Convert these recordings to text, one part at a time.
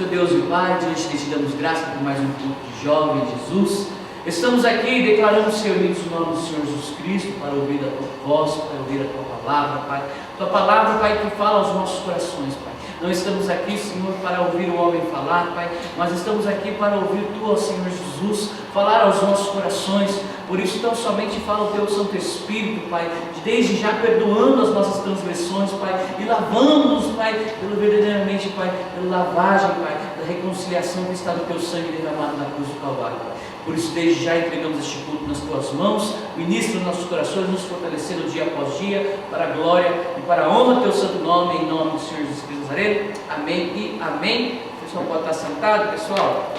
Seu Deus e Pai, diante de Ti damos graça por mais um culto de jovem Jesus. Estamos aqui declarando, Senhor, unidos no nome do Senhor Jesus Cristo, para ouvir a Tua voz, para ouvir a Tua palavra, Pai. Tua palavra, Pai, que fala aos nossos corações, Pai. Não estamos aqui, Senhor, para ouvir o homem falar, Pai, mas estamos aqui para ouvir Tu, ó Senhor Jesus, falar aos nossos corações. Por isso, tão somente fala o Teu Santo Espírito, Pai, desde já perdoando as nossas transgressões, Pai, e lavando-nos, Pai, verdadeiramente, Pai, pela lavagem, Pai, da reconciliação que está no Teu sangue derramado na cruz do Calvário, Pai. Por isso, desde já entregamos este culto nas Tuas mãos, ministra os nossos corações, nos fortalecendo dia após dia, para a glória e para a honra do Teu santo nome, em nome do Senhor Jesus Cristo Nazareno. Amém e amém. O pessoal pode estar sentado, pessoal.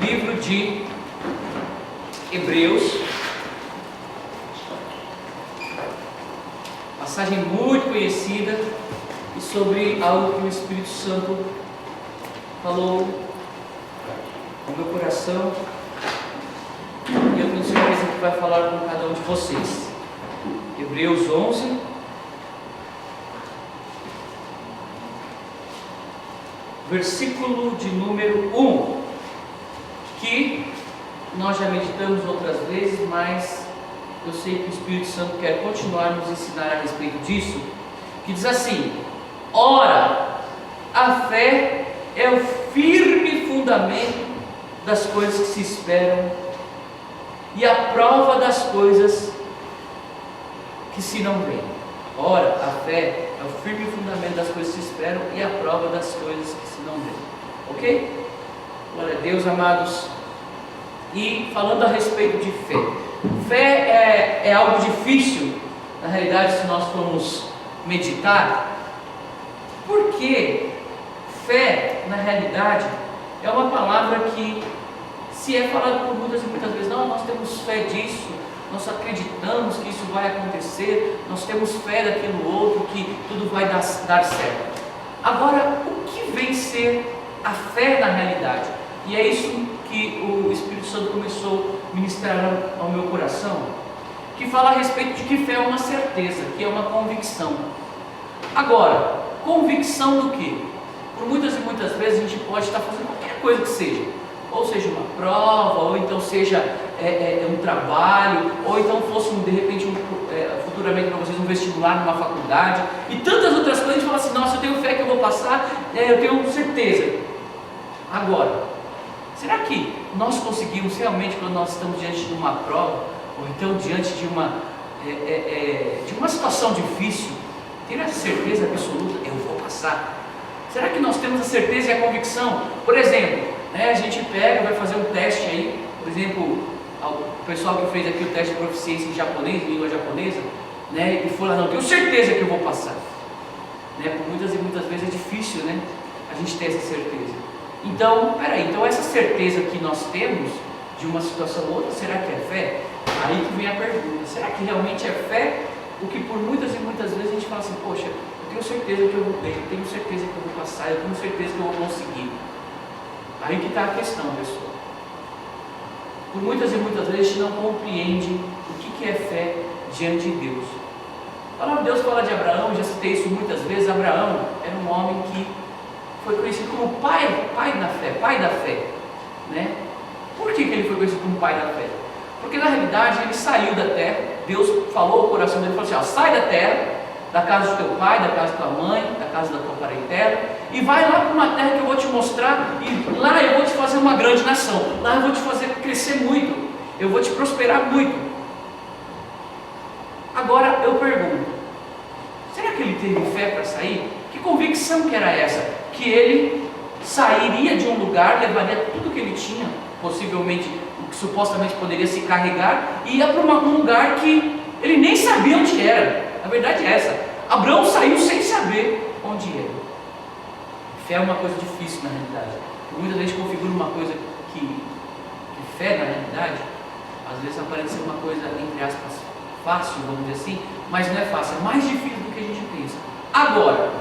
Livro de Hebreus, passagem muito conhecida e sobre algo que o Espírito Santo falou no meu coração, e eu tenho certeza que vai falar com cada um de vocês. Hebreus 11, versículo de número 1, que nós já meditamos outras vezes, mas eu sei que o Espírito Santo quer continuar nos ensinar a respeito disso, que diz assim: ora, a fé é o firme fundamento das coisas que se esperam e a prova das coisas que se não veem. Ora, a fé é o firme fundamento das coisas que se esperam e a prova das coisas que se não veem. Ok? Glória a Deus, amados. E falando a respeito de fé, fé é algo difícil, na realidade, se nós formos meditar, porque fé, na realidade, é uma palavra que se é falada por muitas e muitas vezes, não, nós temos fé disso, nós acreditamos que isso vai acontecer, nós temos fé daquilo outro, que tudo vai dar certo. Agora, o que vem ser a fé na realidade? E é isso que o Espírito Santo começou a ministrar ao meu coração, que fala a respeito de que fé é uma certeza, que é uma convicção. Agora, convicção do quê? Por muitas e muitas vezes a gente pode estar fazendo qualquer coisa que seja, ou seja uma prova, ou então seja um trabalho, ou então fosse de repente futuramente para vocês um vestibular numa faculdade, e tantas outras coisas. A gente fala assim: nossa, eu tenho fé que eu vou passar, eu tenho certeza. Agora, será que nós conseguimos realmente, quando nós estamos diante de uma prova, ou então diante de uma situação difícil, ter a certeza absoluta, eu vou passar? Será que nós temos a certeza e a convicção? Por exemplo, a gente pega, vai fazer um teste aí, por exemplo, o pessoal que fez aqui o teste de proficiência em japonês, língua japonesa, e foi lá: não, tenho certeza que eu vou passar. Por muitas e muitas vezes é difícil, a gente ter essa certeza. Então, então essa certeza que nós temos de uma situação ou outra, será que é fé? Aí que vem a pergunta: será que realmente é fé? O que por muitas e muitas vezes a gente fala assim: poxa, eu tenho certeza que eu vou bem, eu tenho certeza que eu vou passar, eu tenho certeza que eu vou conseguir. Aí que está a questão, pessoal. Por muitas e muitas vezes a gente não compreende o que é fé diante de Deus. A palavra de Deus fala de Abraão, já citei isso muitas vezes. Abraão era um homem que foi conhecido como pai da fé, Por que ele foi conhecido como pai da fé? Porque na realidade ele saiu da terra. Deus falou ao coração dele, falou assim: sai da terra, da casa do teu pai, da casa da tua mãe, da casa da tua parentela, e vai lá para uma terra que eu vou te mostrar, e lá eu vou te fazer uma grande nação, lá eu vou te fazer crescer muito, eu vou te prosperar muito. Agora eu pergunto: será que ele teve fé para sair? Que convicção que era essa? Que ele sairia de um lugar, levaria tudo que ele tinha, possivelmente o que supostamente poderia se carregar, e ia para um lugar que ele nem sabia onde era. A verdade é essa: Abraão saiu sem saber onde era. Fé é uma coisa difícil na realidade. Muitas vezes configura uma coisa que fé na realidade, às vezes aparece ser uma coisa, entre aspas, fácil, vamos dizer assim, mas não é fácil, é mais difícil do que a gente pensa. Agora,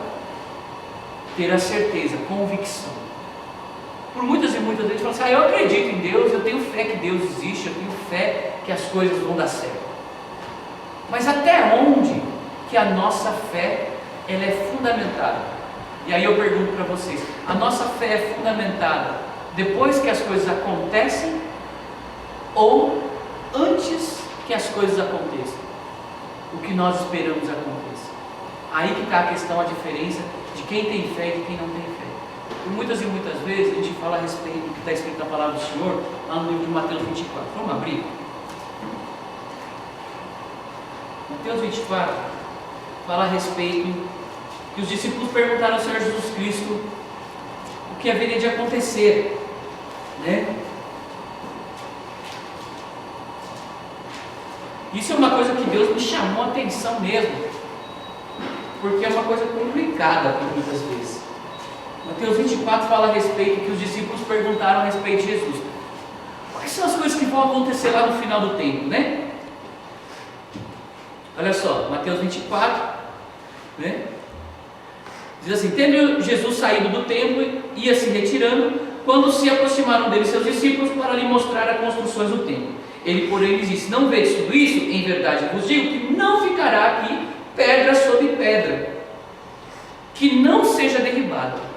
ter a certeza, convicção. Por muitas e muitas vezes a gente fala assim: eu acredito em Deus, eu tenho fé que Deus existe, eu tenho fé que as coisas vão dar certo. Mas até onde que a nossa fé ela é fundamentada? E aí eu pergunto para vocês, a nossa fé é fundamentada depois que as coisas acontecem ou antes que as coisas aconteçam? O que nós esperamos aconteça. Aí que está a questão, a diferença de quem tem fé e de quem não tem fé. Por muitas e muitas vezes a gente fala a respeito do que está escrito na palavra do Senhor, lá no livro de Mateus 24. Vamos abrir? Mateus 24 fala a respeito que os discípulos perguntaram ao Senhor Jesus Cristo o que haveria de acontecer, né? Isso é uma coisa que Deus me chamou a atenção mesmo, porque é uma coisa complicada por muitas vezes. Mateus 24 fala a respeito que os discípulos perguntaram a respeito de Jesus. Quais são as coisas que vão acontecer lá no final do tempo, né? Olha só, Mateus 24, né? Diz assim: tendo Jesus saído do templo, ia se retirando, quando se aproximaram dele seus discípulos para lhe mostrar as construções do templo. Ele, porém, lhes disse: não vedes tudo isso? Em verdade vos digo que não ficará aqui pedra sobre pedra, que não seja derribada.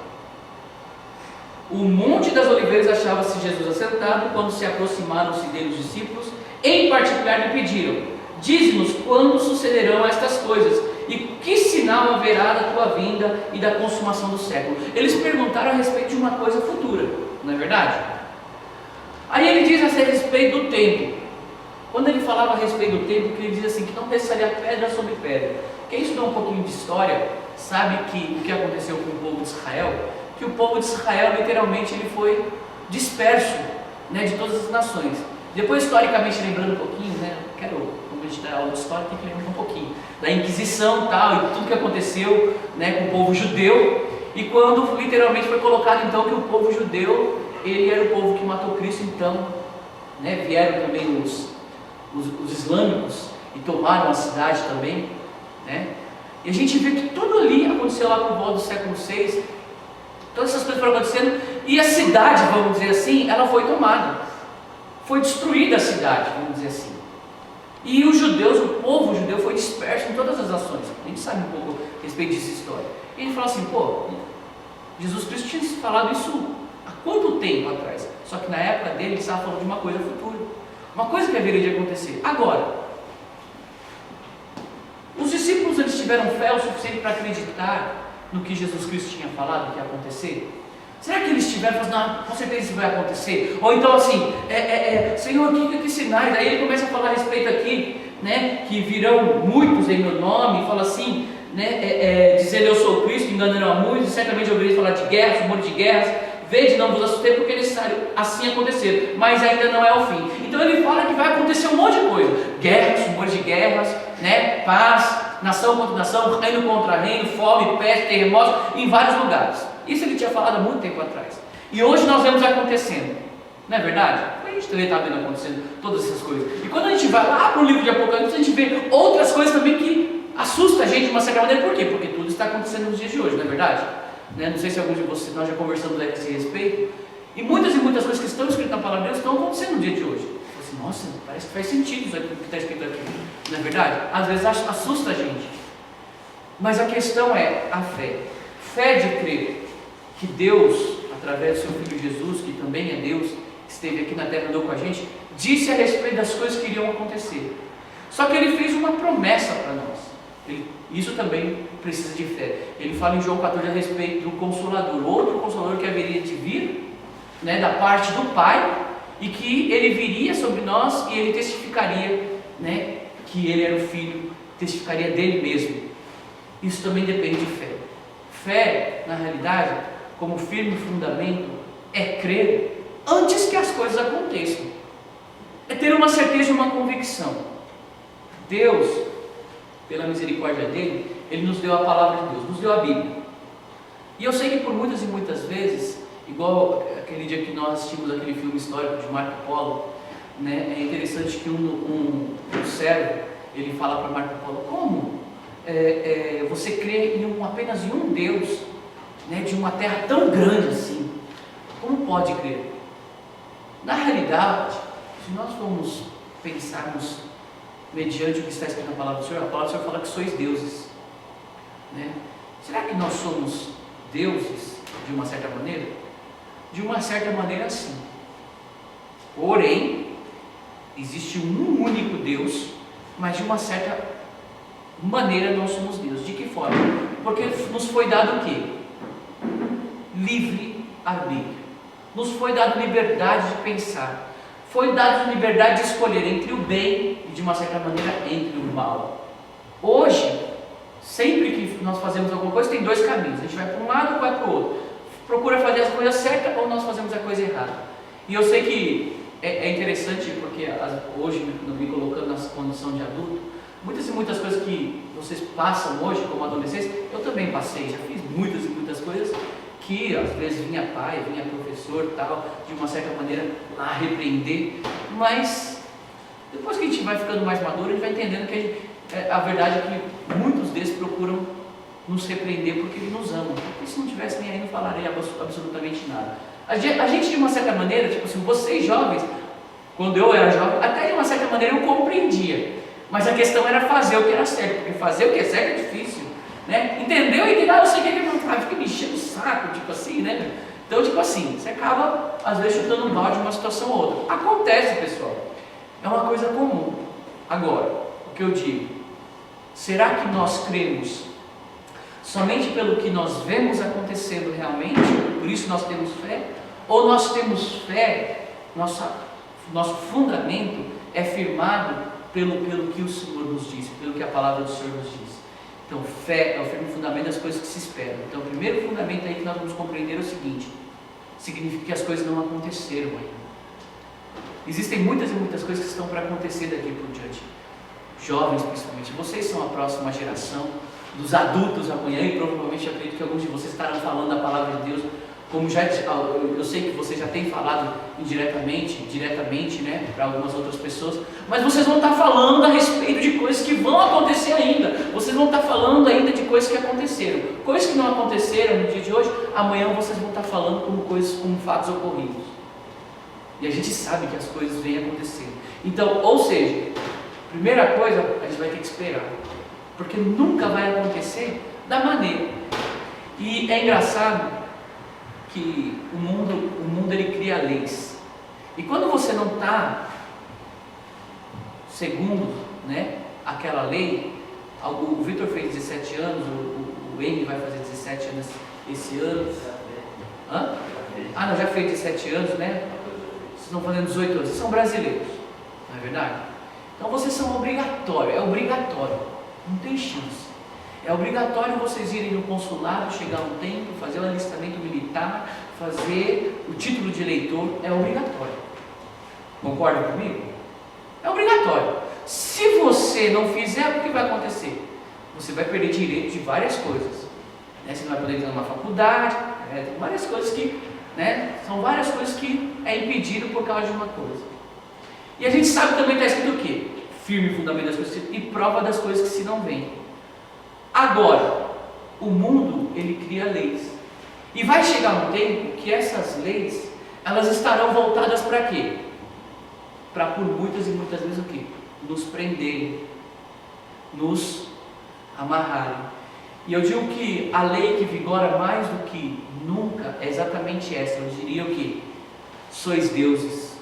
O monte das oliveiras achava-se Jesus assentado, quando se aproximaram-se dele os discípulos, em particular lhe pediram: dize-nos quando sucederão estas coisas, e que sinal haverá da tua vinda e da consumação do século. Eles perguntaram a respeito de uma coisa futura, não é verdade? Aí ele diz a respeito do templo. Quando ele falava a respeito do templo, que ele diz assim, que não restaria pedra sobre pedra. Quem estudou um pouquinho de história, sabe que o que aconteceu com o povo de Israel, que o povo de Israel literalmente ele foi disperso, né, de todas as nações. Depois, historicamente, lembrando um pouquinho, né, como a gente dá aula de história, tem que lembrar um pouquinho da Inquisição tal, e tudo que aconteceu, né, com o povo judeu, e quando literalmente foi colocado então que o povo judeu, ele era o povo que matou Cristo. Então, né, vieram também os islâmicos e tomaram a cidade também, né? E a gente vê que tudo ali aconteceu lá por volta do século VI, todas essas coisas foram acontecendo, e a cidade, vamos dizer assim, ela foi tomada, foi destruída a cidade, vamos dizer assim. E os judeus, o povo judeu foi disperso em todas as nações. A gente sabe um pouco a respeito dessa história. E ele fala assim, Jesus Cristo tinha falado isso há quanto tempo atrás? Só que na época dele ele estava falando de uma coisa futura, uma coisa que haveria de acontecer. Agora, os discípulos eles tiveram fé o suficiente para acreditar no que Jesus Cristo tinha falado que ia acontecer? Será que eles tiveram e falaram, não, com certeza isso vai acontecer? Ou então assim, Senhor, que sinais? Aí ele começa a falar a respeito aqui, né, que virão muitos em meu nome, e fala assim, né, dizendo eu sou o Cristo, enganarão a muitos, e certamente ouvireis falar de guerras, rumores de guerras. Vede, não vos assustei, porque é necessário assim acontecer, mas ainda não é o fim. Então ele fala que vai acontecer um monte de coisa: guerras, rumores de guerras, né, paz, nação contra nação, reino contra reino, fome, peste, terremotos, em vários lugares. Isso ele tinha falado há muito tempo atrás. E hoje nós vemos acontecendo, não é verdade? A gente também está vendo acontecendo todas essas coisas. E quando a gente vai lá para o livro de Apocalipse, a gente vê outras coisas também que assustam a gente de uma certa maneira. Por quê? Porque tudo está acontecendo nos dias de hoje, não é verdade? Não sei se alguns de vocês, nós já conversamos a esse respeito, e muitas coisas que estão escritas na palavra de Deus estão acontecendo no dia de hoje. Assim, nossa, parece que faz sentido isso aqui, que está escrito aqui, não é verdade? Às vezes assusta a gente, mas a questão é a fé de crer que Deus, através do seu Filho Jesus, que também é Deus, esteve aqui na terra, andou com a gente, disse a respeito das coisas que iriam acontecer. Só que ele fez uma promessa para nós. Isso também precisa de fé. Ele fala em João 14 a respeito do Consolador, outro Consolador que haveria de vir, né, da parte do Pai, e que ele viria sobre nós e ele testificaria, né, que ele era o Filho, testificaria dele mesmo. Isso também depende de fé. Fé, na realidade, como firme fundamento, é crer antes que as coisas aconteçam, é ter uma certeza e uma convicção. Deus, pela misericórdia dele, ele nos deu a palavra de Deus, nos deu a Bíblia. E eu sei que por muitas e muitas vezes, igual aquele dia que nós assistimos aquele filme histórico de Marco Polo, né, é interessante que um servo, ele fala para Marco Polo: como você crê apenas em um Deus, né, de uma terra tão grande assim? Como pode crer? Na realidade, se nós formos pensarmos mediante o que está escrito na palavra do Senhor, a palavra do Senhor fala que sois deuses, né? Será que nós somos deuses, de uma certa maneira? De uma certa maneira, sim. Porém, existe um único Deus, mas de uma certa maneira nós somos Deus. De que forma? Porque nos foi dado o quê? Livre arbítrio. Nos foi dado liberdade de pensar. Foi dado liberdade de escolher entre o bem e, de uma certa maneira, entre o mal. Hoje, sempre que nós fazemos alguma coisa, tem dois caminhos. A gente vai para um lado ou vai para o outro. Procura fazer as coisas certas ou nós fazemos a coisa errada. E eu sei que é interessante, porque hoje, me colocando na condição de adulto, muitas e muitas coisas que vocês passam hoje como adolescentes, eu também passei, já fiz muitas e muitas coisas que às vezes vinha pai, vinha professor, tal, de uma certa maneira lá repreender, mas depois que a gente vai ficando mais maduro, a gente vai entendendo que a verdade é que muitos deles procuram nos repreender porque eles nos amam, porque se não tivesse nem aí não falaria absolutamente nada. A gente de uma certa maneira, tipo assim, vocês jovens, quando eu era jovem, até de uma certa maneira eu compreendia, mas a questão era fazer o que era certo, porque fazer o que é certo é difícil, né? Entendeu? E eu sei o que é que fica me enchendo o saco, tipo assim, né? Então, tipo assim, você acaba às vezes chutando um balde de uma situação ou outra. Acontece, pessoal, é uma coisa comum. Agora, o que eu digo, será que nós cremos somente pelo que nós vemos acontecendo realmente, por isso nós temos fé? Ou nós temos fé, nosso fundamento é firmado pelo que o Senhor nos disse, pelo que a palavra do Senhor nos diz? Então, fé é o firme fundamento das coisas que se esperam. Então, o primeiro fundamento aí que nós vamos compreender é o seguinte: significa que as coisas não aconteceram ainda. Existem muitas e muitas coisas que estão para acontecer daqui por diante. Jovens, principalmente, vocês são a próxima geração dos adultos amanhã, e provavelmente eu acredito que alguns de vocês estarão falando da palavra de Deus, como eu sei que vocês já têm falado diretamente, né, para algumas outras pessoas, mas vocês vão estar falando a respeito de coisas que vão acontecer ainda. Vocês vão estar falando ainda de coisas que aconteceram, coisas que não aconteceram no dia de hoje, amanhã vocês vão estar falando como fatos ocorridos. E a gente sabe que as coisas vêm acontecendo. Então, ou seja, primeira coisa, a gente vai ter que esperar, porque nunca vai acontecer da maneira. E é engraçado que o mundo ele cria leis. E quando você não está segundo, né, aquela lei, o Vitor fez 17 anos, o Henry vai fazer 17 anos esse ano. Hã? Ah, não, já fez 17 anos, né? Vocês estão fazendo 18 anos, vocês são brasileiros, não é verdade? Então vocês são obrigatórios, é obrigatório, não tem chance. É obrigatório vocês irem no consulado, chegar um tempo, fazer o alistamento militar, fazer o título de eleitor, é obrigatório. Concorda comigo? É obrigatório. Se você não fizer, o que vai acontecer? Você vai perder direito de várias coisas. Né? Você não vai poder entrar numa faculdade, tem várias coisas que, né? São várias coisas que é impedido por causa de uma coisa. E a gente sabe também que está escrito o quê? Firme fundamento das coisas e prova das coisas que se não veem. Agora, o mundo, ele cria leis. E vai chegar um tempo que essas leis, elas estarão voltadas para quê? Para por muitas e muitas vezes o quê? Nos prenderem, nos amarrarem. E eu digo que a lei que vigora mais do que nunca é exatamente essa. Eu diria o quê? Sois deuses.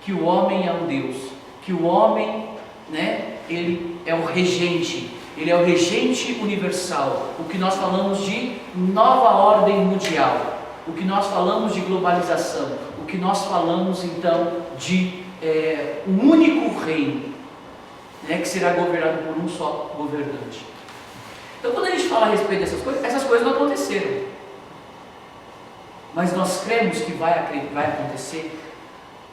Que o homem é um Deus. Que o homem, né, ele é o regente. Ele é o regente universal, o que nós falamos de nova ordem mundial, o que nós falamos de globalização, o que nós falamos então de um único reino, né, que será governado por um só governante. Então quando a gente fala a respeito dessas coisas, essas coisas não aconteceram, mas nós cremos que vai acontecer.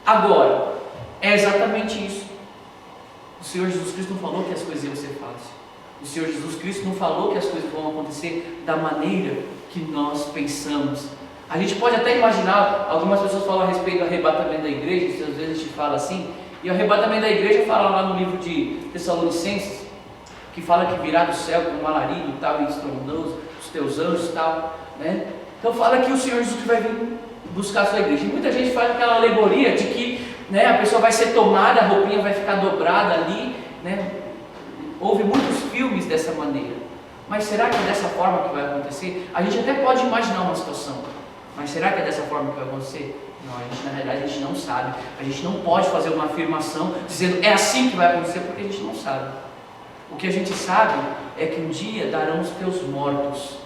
Agora, é exatamente isso. O Senhor Jesus Cristo não falou que as coisas iam ser fáceis. O Senhor Jesus Cristo não falou que as coisas vão acontecer da maneira que nós pensamos. A gente pode até imaginar, algumas pessoas falam a respeito do arrebatamento da igreja, às vezes a gente fala assim, e o arrebatamento da igreja fala lá no livro de Tessalonicenses, que fala que virá do céu com um alarido e tal, e estrondoso, os teus anjos e tal, né? Então fala que o Senhor Jesus vai vir buscar a sua igreja. E muita gente faz aquela alegoria de que, né, a pessoa vai ser tomada, a roupinha vai ficar dobrada ali, né? Houve muitos filmes dessa maneira, Mas será que é dessa forma que vai acontecer? A gente até pode imaginar uma situação, mas será que é dessa forma que vai acontecer? Não, na realidade a gente não sabe. A gente não pode fazer uma afirmação dizendo é assim que vai acontecer, porque a gente não sabe. O que a gente sabe é que um dia darão os teus mortos,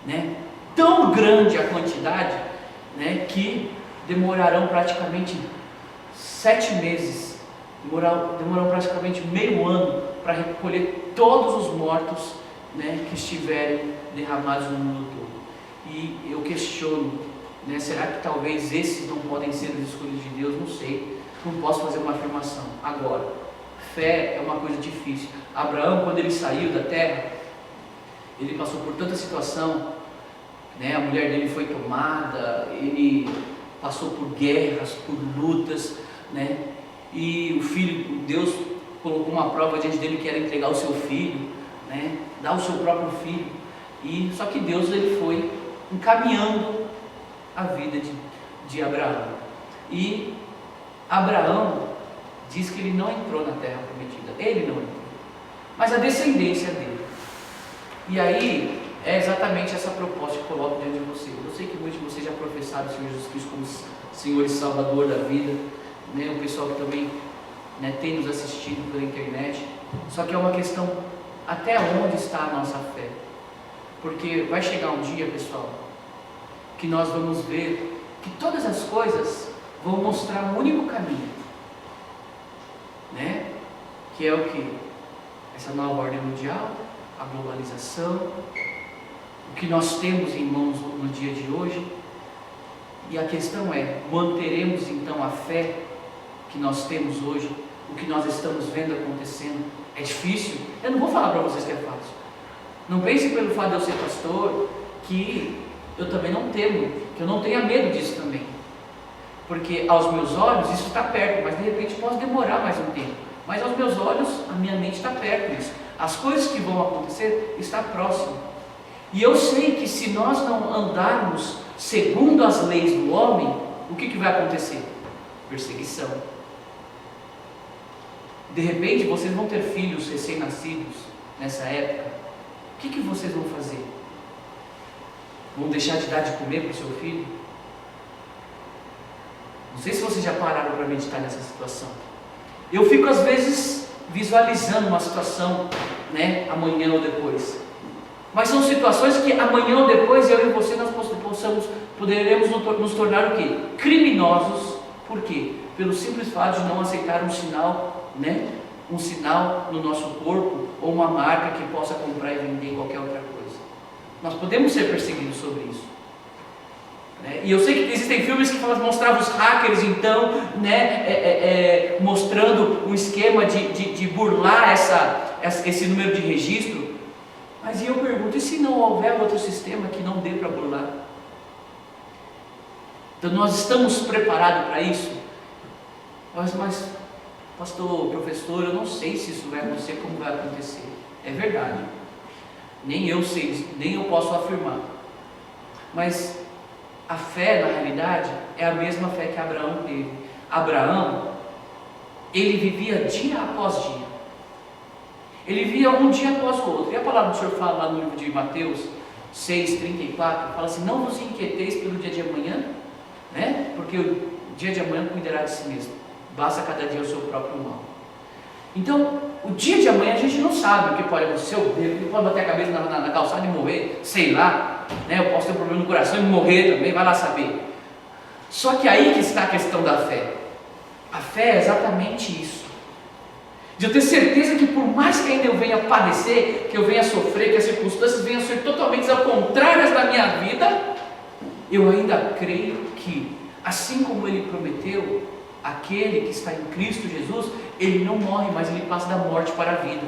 né? Tão grande a quantidade, né, que demorarão praticamente 7 meses, demorarão praticamente meio ano para recolher todos os mortos, né, que estiverem derramados no mundo todo. E eu questiono, né, será que talvez esses não podem ser os escolhidos de Deus? Não sei, não posso fazer uma afirmação. Agora, fé é uma coisa difícil. Abraão, quando ele saiu da terra, ele passou por tanta situação, né, a mulher dele foi tomada, ele passou por guerras, por lutas, né, e o filho, Deus colocou uma prova diante dele que era entregar o seu filho, né, dar o seu próprio filho, e só que Deus ele foi encaminhando a vida de Abraão. E Abraão diz que ele não entrou na terra prometida, ele não entrou, mas a descendência dele. E aí é exatamente essa proposta que eu coloco diante de vocês. Eu sei que muitos de vocês já professaram o Senhor Jesus Cristo como Senhor e Salvador da vida, né? O pessoal que também, né, tem nos assistido pela internet. Só que é uma questão, até onde está a nossa fé? Porque vai chegar um dia, pessoal, que nós vamos ver que todas as coisas vão mostrar um único caminho, né? Que é o que? Essa nova ordem mundial, a globalização, o que nós temos em mãos no dia de hoje. E a questão é, manteremos então a fé que nós temos hoje, o que nós estamos vendo acontecendo? É difícil? Eu não vou falar para vocês que é fácil. Não pense pelo fato de eu ser pastor, que eu também não temo, que eu não tenha medo disso também. Porque aos meus olhos isso está perto, mas de repente pode demorar mais um tempo. Mas aos meus olhos, a minha mente está perto disso. As coisas que vão acontecer está próximo. E eu sei que se nós não andarmos segundo as leis do homem, o que vai acontecer? Perseguição. De repente vocês vão ter filhos recém-nascidos nessa época. O que vocês vão fazer? Vão deixar de dar de comer para o seu filho? Não sei se vocês já pararam para meditar nessa situação. Eu fico às vezes visualizando uma situação, né, amanhã ou depois. Mas são situações que amanhã ou depois eu e você nós poderemos nos tornar o quê? Criminosos. Por quê? Pelo simples fato de não aceitar um sinal, né? Um sinal no nosso corpo ou uma marca que possa comprar e vender qualquer outra coisa. Nós podemos ser perseguidos sobre isso. Né? E eu sei que existem filmes que mostravam os hackers, então, né, mostrando um esquema de burlar esse número de registro. Mas eu pergunto, e se não houver outro sistema que não dê para burlar? Então nós estamos preparados para isso? Mas pastor, professor, eu não sei se isso vai acontecer, como vai acontecer. É verdade. Nem eu sei, nem eu posso afirmar. Mas a fé, na realidade, é a mesma fé que Abraão teve. Abraão, ele vivia dia após dia. Ele via um dia após o outro. E a palavra do Senhor fala lá no livro de Mateus 6,34, fala assim, não vos inquieteis pelo dia de amanhã, né? Porque o dia de amanhã cuidará de si mesmo. Basta cada dia o seu próprio mal. Então, o dia de amanhã a gente não sabe o que pode acontecer. Ele pode bater a cabeça na calçada e morrer, sei lá, né? Eu posso ter um problema no coração e morrer também, vai lá saber. Só que aí que está a questão da fé. A fé é exatamente isso. De eu ter certeza que por mais que ainda eu venha padecer, que eu venha sofrer, que as circunstâncias venham ser totalmente ao contrário da minha vida, eu ainda creio que, assim como Ele prometeu, aquele que está em Cristo Jesus, ele não morre, mas ele passa da morte para a vida.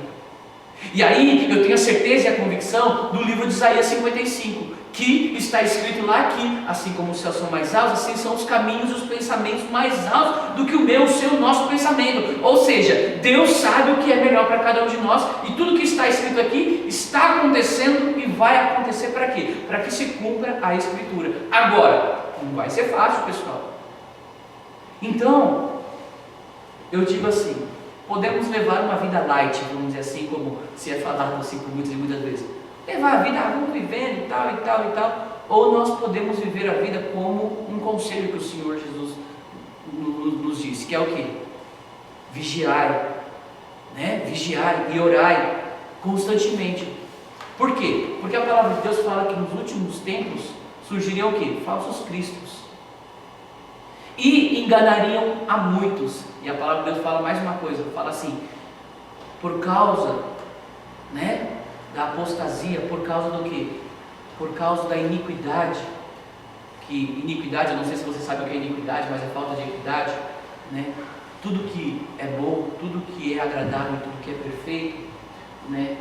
E aí eu tenho a certeza e a convicção do livro de Isaías 55, que está escrito lá que, assim como os céus são mais altos, assim são os caminhos e os pensamentos mais altos do que o meu, o seu, o nosso pensamento. Ou seja, Deus sabe o que é melhor para cada um de nós, e tudo que está escrito aqui está acontecendo e vai acontecer para quê? Para que se cumpra a Escritura. Agora, não vai ser fácil, pessoal. Então, eu digo assim, podemos levar uma vida light, vamos dizer assim, como se é falado assim por muitas e muitas vezes. levar a vida, vamos vivendo e tal, e tal, e tal. Ou nós podemos viver a vida como um conselho que o Senhor Jesus nos disse, que é o quê? Vigiai, né? Vigiai e orai constantemente. Por quê? Porque a palavra de Deus fala que nos últimos tempos surgiriam o quê? Falsos cristos. E enganariam a muitos. E a palavra de Deus fala mais uma coisa, fala assim, por causa, né, da apostasia, por causa do quê? Por causa da iniquidade. Que iniquidade, eu não sei se você sabe o que é iniquidade, mas é falta de equidade, né? Tudo que é bom, tudo que é agradável, tudo que é perfeito, né,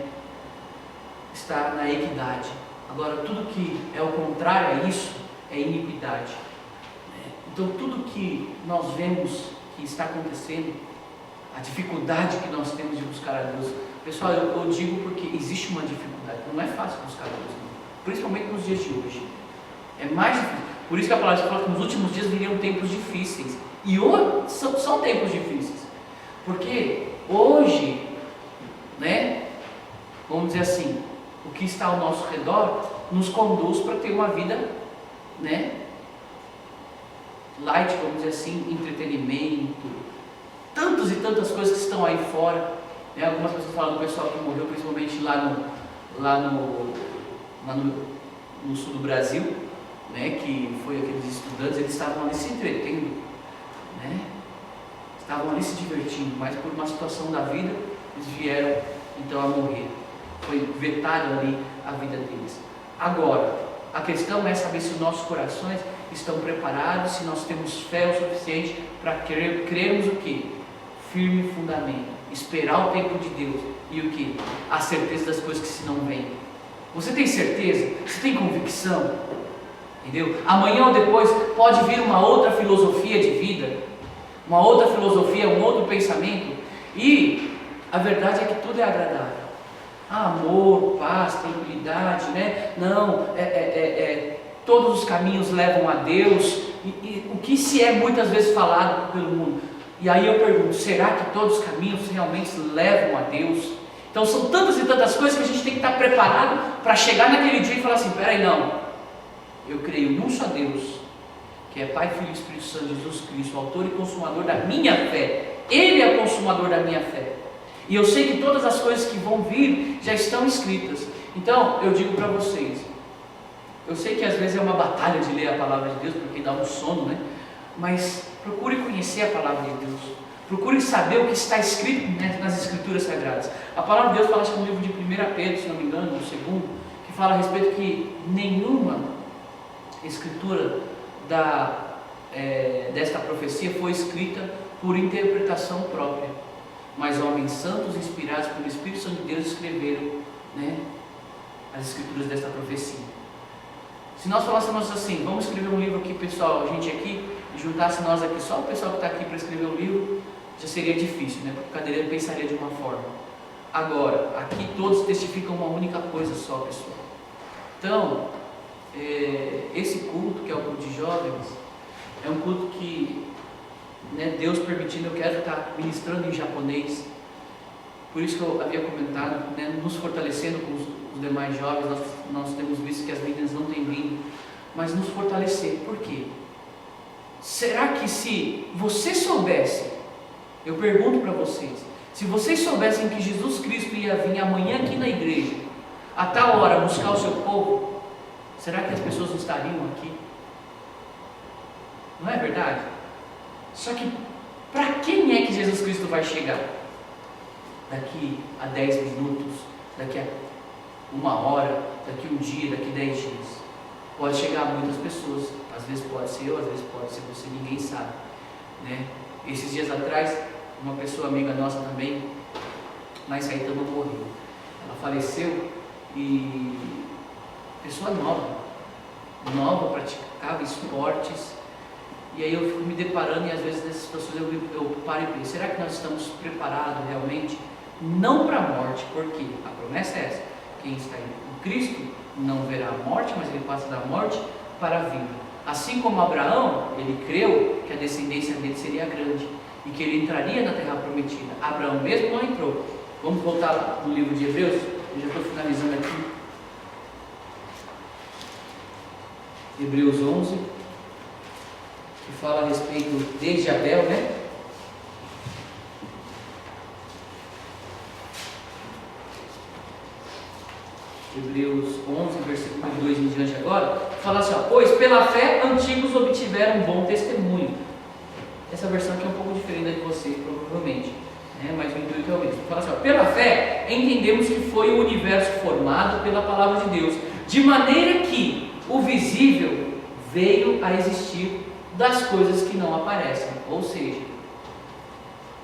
está na equidade. Agora, tudo que é o contrário a isso é iniquidade. Então, tudo que nós vemos que está acontecendo, a dificuldade que nós temos de buscar a Deus, pessoal, eu digo porque existe uma dificuldade, não é fácil buscar a Deus, não. Principalmente nos dias de hoje. É mais difícil. Por isso que a palavra fala que nos últimos dias viriam tempos difíceis. E hoje são tempos difíceis. Porque hoje, né, vamos dizer assim, o que está ao nosso redor nos conduz para ter uma vida, né, light, vamos dizer assim, entretenimento, tantas e tantas coisas que estão aí fora, né? Algumas pessoas falam do pessoal que morreu, principalmente lá no sul do Brasil, né? Que foi aqueles estudantes, eles estavam ali se entretendo, né? Estavam ali se divertindo, mas por uma situação da vida, eles vieram então a morrer, foi vetado ali a vida deles. Agora, a questão é saber se os nossos corações estão preparados, se nós temos fé o suficiente para crermos o que? Firme fundamento, esperar o tempo de Deus e o que? A certeza das coisas que se não vêm. Você tem certeza? Você tem convicção? Entendeu? Amanhã ou depois pode vir uma outra filosofia de vida, uma outra filosofia, um outro pensamento, e a verdade é que tudo é agradável. Amor, paz, tranquilidade, né? Não, todos os caminhos levam a Deus, e o que se é muitas vezes falado pelo mundo. E aí eu pergunto, será que todos os caminhos realmente levam a Deus? Então são tantas e tantas coisas que a gente tem que estar preparado para chegar naquele dia e falar assim, peraí, não, eu creio num só Deus, que é Pai, Filho e Espírito Santo, Jesus Cristo, autor e consumador da minha fé. Ele é o consumador da minha fé. E eu sei que todas as coisas que vão vir já estão escritas. Então, eu digo para vocês, eu sei que às vezes é uma batalha de ler a palavra de Deus, porque dá um sono, né? Mas procure conhecer a palavra de Deus. Procure saber o que está escrito, né, nas Escrituras Sagradas. A palavra de Deus fala, acho que no livro de 1 Pedro, se não me engano, no segundo, que fala a respeito que nenhuma escritura desta profecia foi escrita por interpretação própria, mas homens santos, inspirados pelo Espírito Santo de Deus, escreveram, né, as escrituras desta profecia. Se nós falássemos assim, vamos escrever um livro aqui, pessoal, a gente aqui, e juntasse nós aqui, só o pessoal que está aqui para escrever o livro, já seria difícil, né? Porque o cadeireiro pensaria de uma forma. Agora, aqui todos testificam uma única coisa só, pessoal. Então, esse culto, que é o culto de jovens, é um culto que, né, Deus permitindo, eu quero estar ministrando em japonês. Por isso que eu havia comentado, né, nos fortalecendo com os demais jovens, nós temos visto que as meninas não têm vindo, mas nos fortalecer. Por quê? Será que se você soubesse, eu pergunto para vocês, se vocês soubessem que Jesus Cristo ia vir amanhã aqui na igreja, a tal hora buscar o seu povo, será que as pessoas não estariam aqui? Não é verdade? Só que para quem é que Jesus Cristo vai chegar? Daqui a 10 minutos, daqui a 1 hora, daqui um dia, daqui 10 dias. Pode chegar a muitas pessoas, às vezes pode ser eu, às vezes pode ser você, ninguém sabe, né? Esses dias atrás, uma pessoa amiga nossa também, lá em Saitama, morreu. Ela faleceu e pessoa nova, praticava esportes, e aí eu fico me deparando, e às vezes nessas situações eu paro e penso, será que nós estamos preparados realmente? Não para a morte, porque a promessa é essa, quem está em Cristo não verá a morte, mas ele passa da morte para a vida. Assim como Abraão, ele creu que a descendência dele seria grande e que ele entraria na terra prometida. Abraão mesmo não entrou. Vamos voltar lá no livro de Hebreus, eu já estou finalizando aqui. Hebreus 11, que fala a respeito desde Abel, né? Hebreus 11, versículo 2 em diante agora, fala assim, ó, pois pela fé antigos obtiveram um bom testemunho. Essa versão aqui é um pouco diferente da de vocês, provavelmente, né? Mas o intuito é o mesmo. Fala assim, ó, pela fé entendemos que foi o universo formado pela palavra de Deus, de maneira que o visível veio a existir das coisas que não aparecem. Ou seja,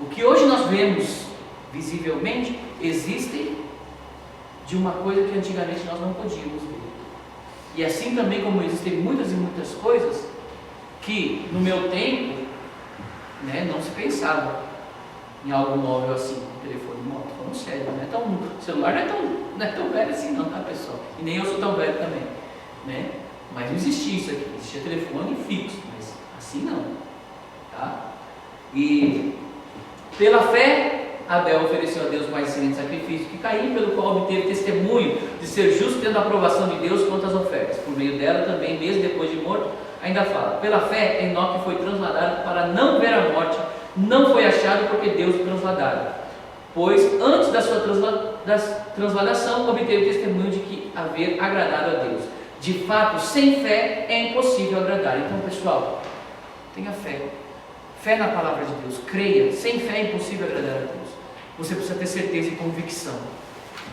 o que hoje nós vemos visivelmente existem de uma coisa que antigamente nós não podíamos ver. E assim também como existem muitas e muitas coisas que no meu tempo, né, não se pensava em algo móvel assim, telefone móvel, falando sério, não é tão, o celular não é tão velho assim não, tá, pessoal? E nem eu sou tão velho também, né? Mas não existia isso aqui, existia telefone fixo, mas assim não, tá? E pela fé Abel ofereceu a Deus mais excelente sacrifício que Caim, pelo qual obteve testemunho de ser justo, tendo a aprovação de Deus quanto às ofertas. Por meio dela também, mesmo depois de morto, ainda fala, pela fé Enoque foi trasladado para não ver a morte, não foi achado porque Deus o transladara, pois antes da sua transladação obteve testemunho de que haver agradado a Deus. De fato, sem fé é impossível agradar. Então, pessoal, tenha fé. Fé na palavra de Deus, creia. Sem fé é impossível agradar a Deus. Você precisa ter certeza e convicção.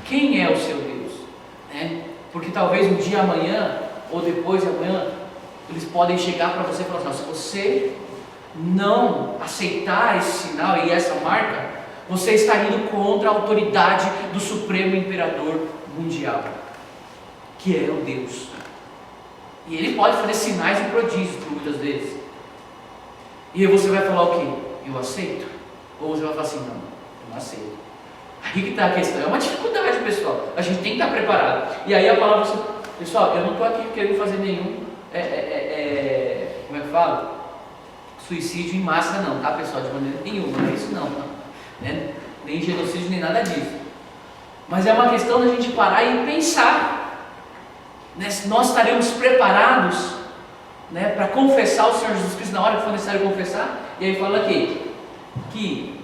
Quem é o seu Deus? Né? Porque talvez um dia amanhã, ou depois de amanhã, eles podem chegar para você e falar assim, se você não aceitar esse sinal e essa marca, você está indo contra a autoridade do Supremo Imperador Mundial, que é o Deus. E ele pode fazer sinais e prodígios por muitas vezes. E aí você vai falar o quê? Eu aceito? Ou você vai falar assim, não, eu não aceito. Aí que está a questão, é uma dificuldade, pessoal. A gente tem que estar preparado. E aí a palavra assim, pessoal, eu não estou aqui querendo fazer nenhum, como é que fala? Suicídio em massa não, tá, pessoal? De maneira nenhuma, não é isso não, né? Nem genocídio, nem nada disso. Mas é uma questão da gente parar e pensar, né? Se nós estaremos preparados, né, para confessar o Senhor Jesus Cristo na hora que for necessário confessar. E aí fala aqui, que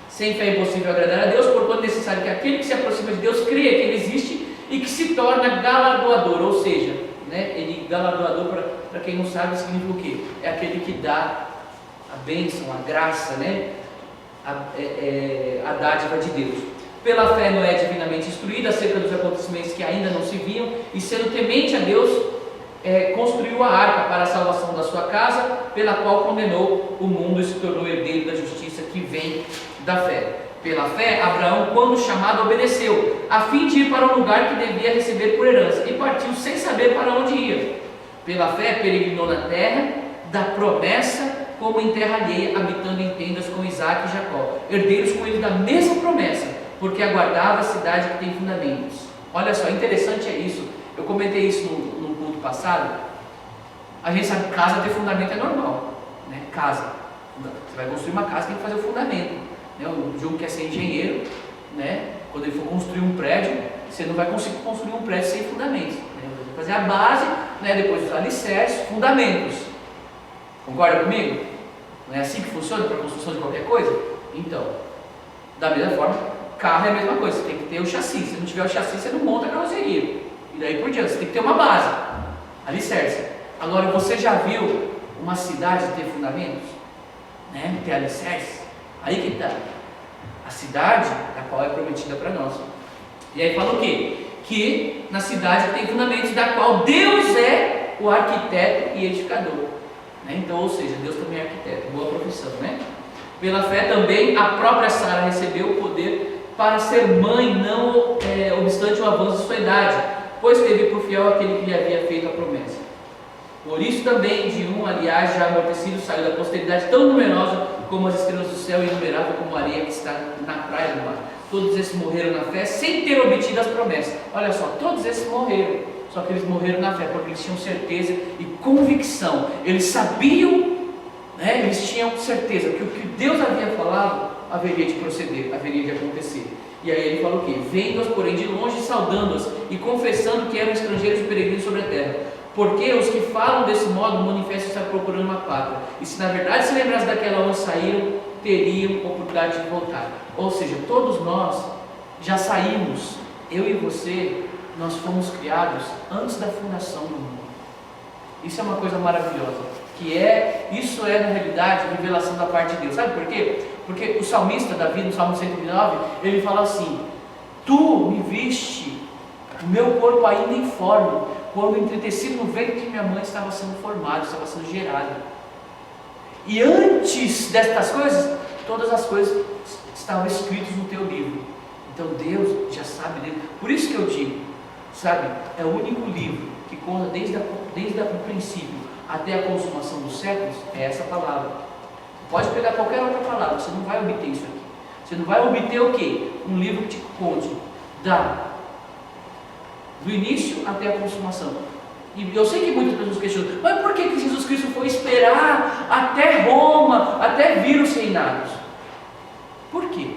sem fé é impossível agradar a Deus, porquanto é necessário que aquele que se aproxima de Deus creia que Ele existe e que se torna galardoador, ou seja, né, ele galardoador, para quem não sabe, significa o quê? É aquele que dá a bênção, a graça, né, a dádiva de Deus. Pela fé Noé é divinamente instruído acerca dos acontecimentos que ainda não se viam, e sendo temente a Deus, construiu a arca para a salvação da sua casa, pela qual condenou o mundo e se tornou herdeiro da justiça que vem da fé. Pela fé, Abraão, quando chamado, obedeceu, a fim de ir para o lugar que devia receber por herança, e partiu sem saber para onde ia. Pela fé, peregrinou na terra da promessa, como em terra alheia, habitando em tendas com Isaac e Jacó, herdeiros com ele da mesma promessa, porque aguardava a cidade que tem fundamentos. Olha só, interessante é isso. Eu comentei isso no culto passado. A gente sabe que casa ter fundamento é normal, né? Casa, você vai construir uma casa, tem que fazer o fundamento, né? O Diogo quer ser engenheiro, né? Quando ele for construir um prédio, você não vai conseguir construir um prédio sem fundamentos, né? Você vai fazer a base, né? Depois os alicerces, fundamentos. Concorda comigo? Não é assim que funciona para a construção de qualquer coisa? Então, da mesma forma, carro é a mesma coisa, você tem que ter o chassi. Se não tiver o chassi, você não monta a carroceria. E daí por diante, você tem que ter uma base, alicerce. Agora, você já viu uma cidade ter fundamentos? Né? Ter alicerce? Aí que está. A cidade, a qual é prometida para nós. E aí fala o quê? Que na cidade tem fundamentos, da qual Deus é o arquiteto e edificador. Né? Então, ou seja, Deus também é arquiteto, boa profissão, né? Pela fé também, a própria Sara recebeu o poder para ser mãe, não obstante o avanço de sua idade, pois teve por fiel aquele que lhe havia feito a promessa. Por isso também, de um, aliás, já amortecido, saiu da posteridade tão numerosa como as estrelas do céu e inumerável como a areia que está na praia do mar. Todos esses morreram na fé, sem ter obtido as promessas. Olha só, todos esses morreram, só que eles morreram na fé, porque eles tinham certeza e convicção. Eles sabiam, né, eles tinham certeza que o que Deus havia falado haveria de proceder, haveria de acontecer. E aí ele fala o quê? Vendo-as, porém, de longe, saudando-as e confessando que eram estrangeiros e peregrinos sobre a terra. Porque os que falam desse modo manifestam estar procurando uma pátria. E se na verdade se lembrassem daquela onde saíram, teriam oportunidade de voltar. Ou seja, todos nós já saímos, eu e você, nós fomos criados antes da fundação do mundo. Isso é uma coisa maravilhosa. Isso é na realidade revelação da parte de Deus. Sabe por quê? Porque o salmista Davi, no Salmo 109, ele fala assim: Tu me viste, o meu corpo ainda informe, quando entretecido no ventre de minha mãe estava sendo formado, estava sendo gerado. E antes destas coisas, todas as coisas estavam escritas no teu livro. Então Deus já sabe dele. Por isso que eu digo, sabe, é o único livro que conta desde o princípio até a consumação dos séculos, é essa palavra. Pode pegar qualquer outra palavra, você não vai obter isso aqui. Você não vai obter o quê? Um livro que te conte do início até a consumação. E eu sei que muitas pessoas questionam, mas por que Jesus Cristo foi esperar até Roma, até vir os reinados? Por quê?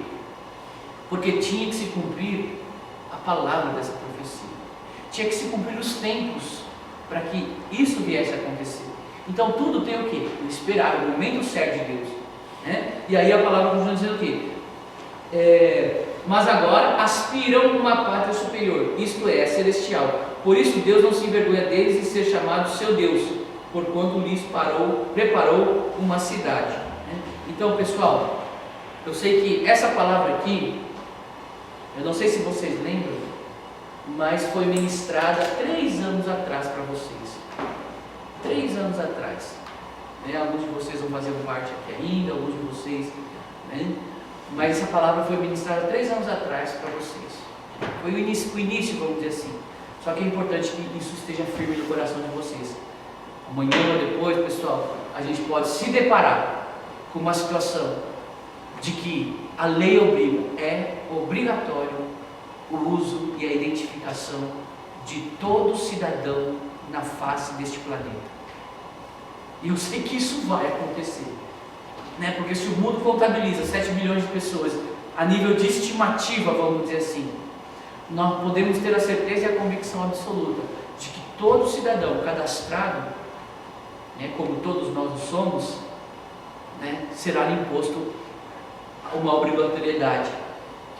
Porque tinha que se cumprir a palavra dessa profecia. Tinha que se cumprir os tempos para que isso viesse a acontecer. Então tudo tem o quê? O esperar, o momento certo de Deus, né? E aí a palavra continua dizendo o quê? Mas agora aspiram uma pátria superior, isto é, celestial. Por isso Deus não se envergonha deles de ser chamado seu Deus, porquanto lhes preparou uma cidade, né? Então, pessoal, eu sei que essa palavra aqui, eu não sei se vocês lembram, mas foi ministrada 3 anos atrás para vocês. 3 anos atrás, né? Alguns de vocês vão fazer parte aqui ainda, alguns de vocês, né? Mas essa palavra foi ministrada 3 anos atrás para vocês. Foi o início, vamos dizer assim. Só que é importante que isso esteja firme no coração de vocês. Amanhã ou depois, pessoal, a gente pode se deparar com uma situação de que a lei obriga, é obrigatório o uso e a identificação de todo cidadão na face deste planeta. E eu sei que isso vai acontecer, né? Porque se o mundo contabiliza 7 bilhões de pessoas, a nível de estimativa, vamos dizer assim, nós podemos ter a certeza e a convicção absoluta de que todo cidadão cadastrado, né, como todos nós somos, né, será imposto uma obrigatoriedade,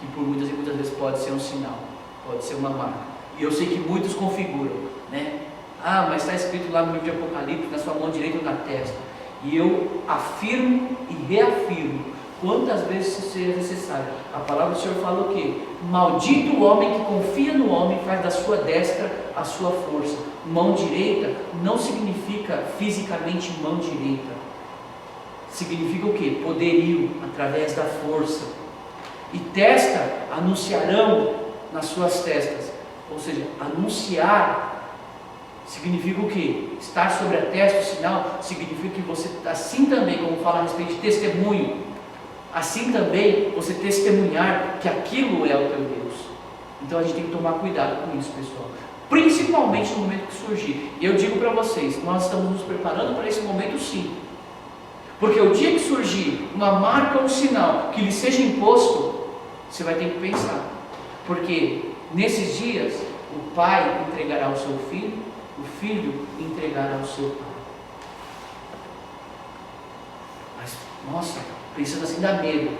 que por muitas e muitas vezes pode ser um sinal, pode ser uma marca. E eu sei que muitos configuram, né? Ah, mas está escrito lá no livro de Apocalipse, na sua mão direita ou na testa. E eu afirmo e reafirmo, quantas vezes seja necessário. A palavra do Senhor fala o quê? Maldito o homem que confia no homem e faz da sua destra a sua força. Mão direita não significa fisicamente mão direita. Significa o quê? Poderio, através da força. E testa, anunciarão nas suas testas. Ou seja, anunciar significa o quê? Estar sobre a testa, o sinal, significa que você, assim também, como fala a respeito de testemunho, assim também você testemunhar que aquilo é o teu Deus. Então a gente tem que tomar cuidado com isso, pessoal. Principalmente no momento que surgir. E eu digo para vocês, nós estamos nos preparando para esse momento sim. Porque o dia que surgir uma marca ou um sinal que lhe seja imposto, você vai ter que pensar. Porque nesses dias, o pai entregará ao seu filho, o filho entregará ao seu pai. Mas, nossa, pensando assim dá medo.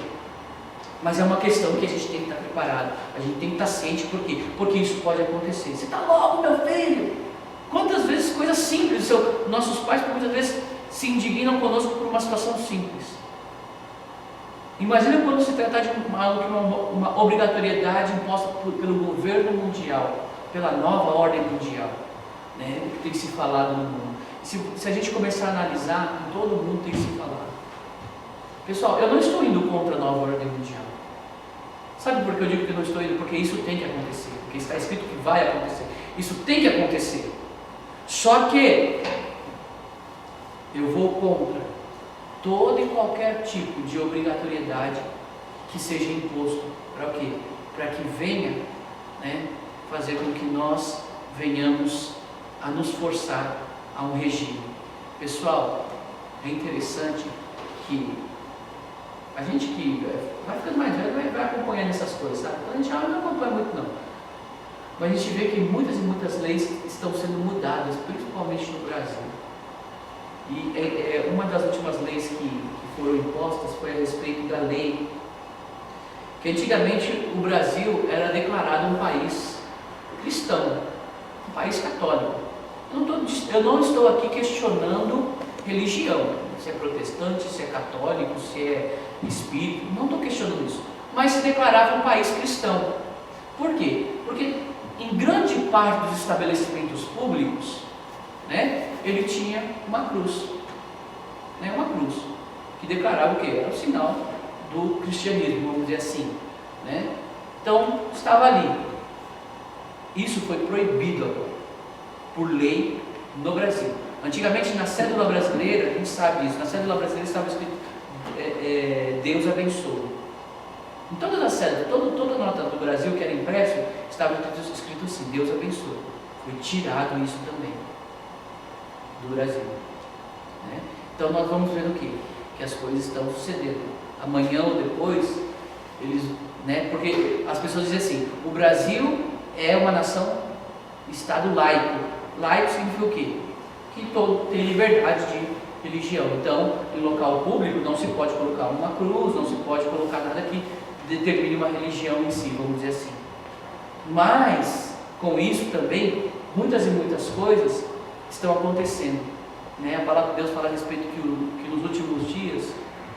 Mas é uma questão que a gente tem que estar preparado. A gente tem que estar ciente, por quê? Porque isso pode acontecer. Você está louco, meu filho? Quantas vezes coisas simples, nossos pais muitas vezes se indignam conosco por uma situação simples. Imagina quando se tratar de uma obrigatoriedade imposta pelo governo mundial, pela nova ordem mundial, né? O que tem que se falar no mundo. Se a gente começar a analisar, em todo mundo tem que se falar. Pessoal, eu não estou indo contra a nova ordem mundial. Sabe por que eu digo que não estou indo? Porque isso tem que acontecer. Porque está escrito que vai acontecer. Isso tem que acontecer. Só que eu vou contra todo e qualquer tipo de obrigatoriedade que seja imposto. Para o quê? Para que venha, né, fazer com que nós venhamos a nos forçar a um regime. Pessoal, é interessante que a gente que vai ficando mais velho vai acompanhando essas coisas, sabe? A gente não acompanha muito não. Mas a gente vê que muitas e muitas leis estão sendo mudadas, principalmente no Brasil. E uma das últimas leis que foram impostas foi a respeito da lei, que antigamente o Brasil era declarado um país cristão, um país católico. Eu não estou aqui questionando religião, se é protestante, se é católico, se é espírita, não estou questionando isso. Mas se declarava um país cristão. Por quê? Porque em grande parte dos estabelecimentos públicos, né, ele tinha uma cruz, né, uma cruz, que declarava o quê? Era o sinal do cristianismo, vamos dizer assim, né? Então, estava ali. Isso foi proibido agora, por lei, no Brasil. Antigamente, na cédula brasileira, a gente sabe isso, na cédula brasileira estava escrito Deus abençoe. Em todas as cédulas, toda nota do Brasil que era impresso, estava escrito assim, Deus abençoe. Foi tirado isso também do Brasil, né? Então nós vamos ver o quê? Que as coisas estão sucedendo. Amanhã ou depois, eles, né? Porque as pessoas dizem assim, o Brasil é uma nação, Estado laico. Laico significa o quê? Que todo tem liberdade de religião. Então, em local público não se pode colocar uma cruz, não se pode colocar nada que determine uma religião em si, vamos dizer assim. Mas, com isso também, muitas e muitas coisas estão acontecendo, né? A palavra de Deus fala a respeito que nos últimos dias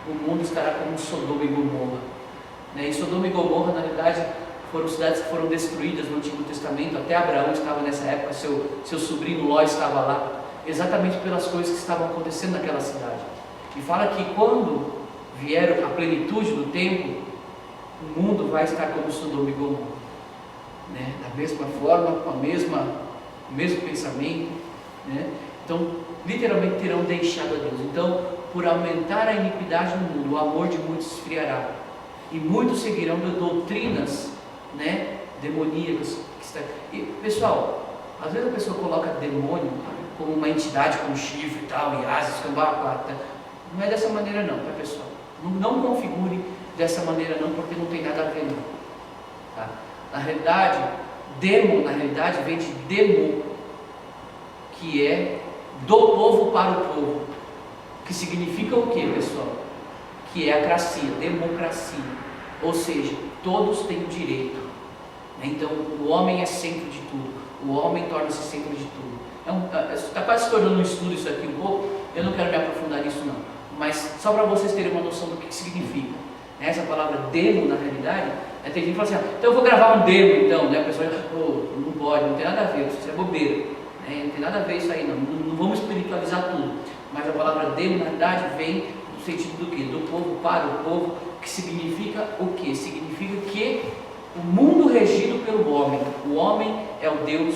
o mundo estará como Sodoma e Gomorra, né? E Sodoma e Gomorra, na verdade, foram cidades que foram destruídas no Antigo Testamento. Até Abraão estava nessa época, seu sobrinho Ló estava lá, exatamente pelas coisas que estavam acontecendo naquela cidade. E fala que quando vier a plenitude do tempo, o mundo vai estar como Sodoma e Gomorra, né? Da mesma forma, com o mesmo pensamento, né? Então, literalmente terão deixado a Deus. Então, por aumentar a iniquidade no mundo, o amor de muitos esfriará, e muitos seguirão de doutrinas, né, demoníacas. E, pessoal, às vezes a pessoa coloca demônio como uma entidade com chifre e tal, e asas, cambapata. Não é dessa maneira não, tá, pessoal? Não configure dessa maneira não, porque não tem nada a ver não, tá? Na realidade, demo, na realidade, vem de demo, que é do povo para o povo, que significa o que, pessoal? Que é a cracia, democracia, ou seja, todos têm o direito, né? Então o homem é centro de tudo, o homem torna-se centro de tudo. Está quase se tornando um estudo isso aqui um pouco, eu não quero me aprofundar nisso não, mas só para vocês terem uma noção do que significa. Essa palavra demo, na realidade, tem gente que fala assim, então eu vou gravar um demo então, né? A pessoa já, não pode, não tem nada a ver, isso é bobeira, né? Não tem nada a ver isso aí não vamos espiritualizar tudo, mas a palavra demo, na verdade, vem no sentido do quê? Do povo para o povo, que significa o quê? Significa que o mundo regido pelo homem, o homem é o Deus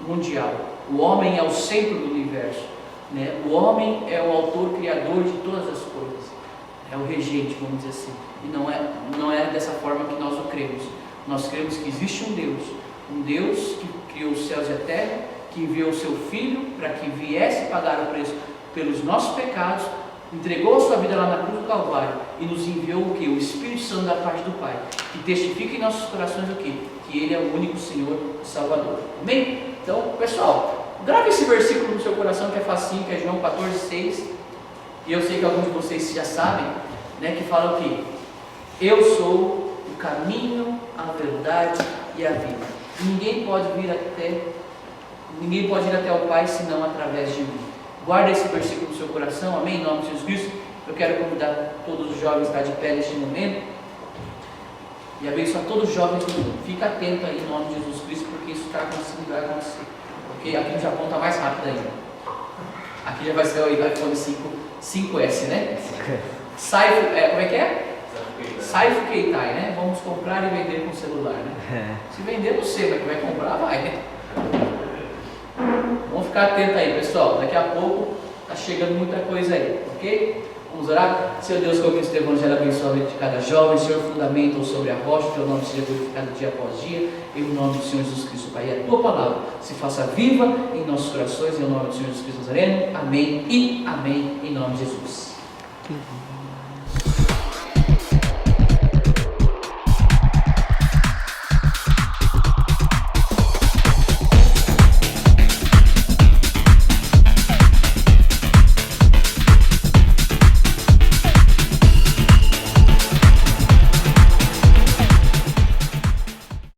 mundial, o homem é o centro do universo, né? O homem é o autor, criador de todas as coisas, é o regente, vamos dizer assim. E não é dessa forma que nós o cremos. Nós cremos que existe um Deus que criou os céus e a terra, que enviou o seu Filho para que viesse pagar o preço pelos nossos pecados, entregou a sua vida lá na cruz do Calvário e nos enviou o que? O Espírito Santo da parte do Pai, que testifica em nossos corações o que? Que Ele é o único Senhor e Salvador. Amém? Então, pessoal, grave esse versículo no seu coração que é facinho, que é João 14,6. E eu sei que alguns de vocês já sabem, né, que fala o que? Eu sou o caminho, a verdade e a vida. Ninguém pode ir até o Pai senão através de mim. Guarda esse versículo no seu coração, amém? Em nome de Jesus Cristo. Eu quero convidar todos os jovens a estar de pé neste momento e abençoar todos os jovens do mundo. Fica atento aí em nome de Jesus Cristo, porque isso está acontecendo e vai acontecer. Porque aqui no Japão está mais rápido ainda. Aqui já vai ser o iPhone 5S, né? Como é que é? Saifu Keitai, né? Vamos comprar e vender com celular, né? Se vender, não sei, mas que vai comprar, vai, né? Vamos ficar atento aí, pessoal. Daqui a pouco está chegando muita coisa aí, ok? Vamos orar? Senhor Deus, que o Evangelho abençoe a vida de cada jovem. Senhor, fundamenta sobre a rocha, teu nome seja glorificado dia após dia, em nome do Senhor Jesus Cristo, Pai. E a tua palavra se faça viva em nossos corações, em nome do Senhor Jesus Cristo Nazareno. Amém e amém, em nome de Jesus.